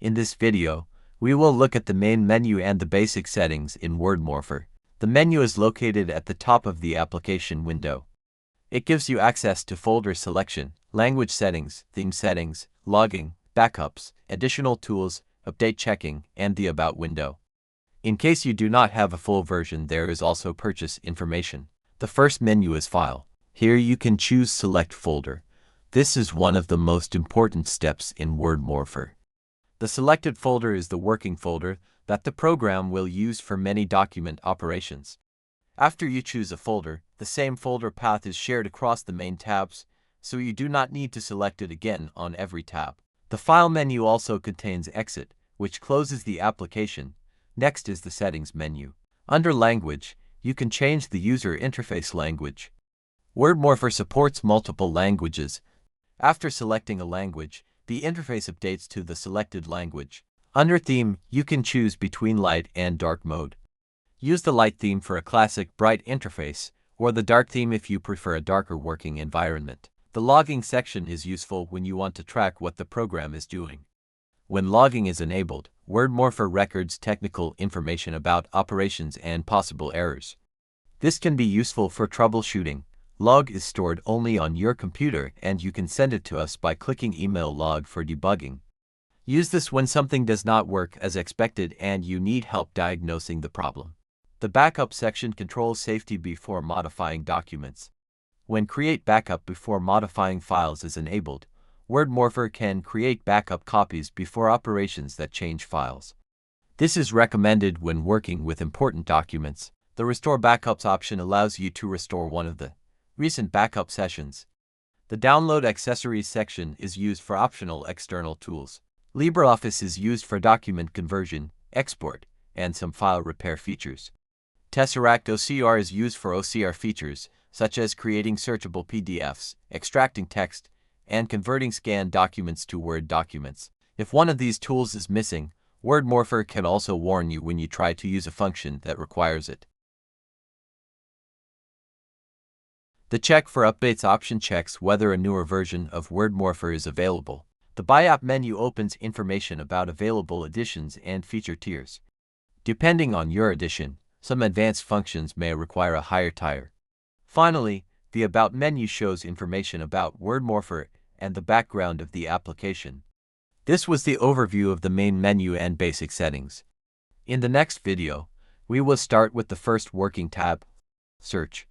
In this video, we will look at the main menu and the basic settings in WordMorpher. The menu is located at the top of the application window. It gives you access to folder selection, language settings, theme settings, logging, backups, additional tools, update checking, and the About window. In case you do not have a full version, there is also purchase information. The first menu is File. Here you can choose Select Folder. This is one of the most important steps in WordMorpher. The selected folder is the working folder that the program will use for many document operations. After you choose a folder, the same folder path is shared across the main tabs, so you do not need to select it again on every tab. The File menu also contains Exit, which closes the application. Next is the Settings menu. Under Language, you can change the user interface language. WordMorpher supports multiple languages. After selecting a language, the interface updates to the selected language. Under Theme, you can choose between light and dark mode. Use the light theme for a classic bright interface, or the dark theme if you prefer a darker working environment. The logging section is useful when you want to track what the program is doing. When logging is enabled, WordMorpher records technical information about operations and possible errors. This can be useful for troubleshooting. Log is stored only on your computer, and you can send it to us by clicking Email Log for debugging. Use this when something does not work as expected and you need help diagnosing the problem. The Backup section controls safety before modifying documents. When Create Backup before modifying files is enabled, WordMorpher can create backup copies before operations that change files. This is recommended when working with important documents. The Restore Backups option allows you to restore one of the recent backup sessions. The Download Accessories section is used for optional external tools. LibreOffice is used for document conversion, export, and some file repair features. Tesseract OCR is used for OCR features, such as creating searchable PDFs, extracting text, and converting scanned documents to Word documents. If one of these tools is missing, WordMorpher can also warn you when you try to use a function that requires it. The Check for Updates option checks whether a newer version of WordMorpher is available. The Buy App menu opens information about available editions and feature tiers. Depending on your edition, some advanced functions may require a higher tier. Finally, the About menu shows information about WordMorpher and the background of the application. This was the overview of the main menu and basic settings. In the next video, we will start with the first working tab, Search.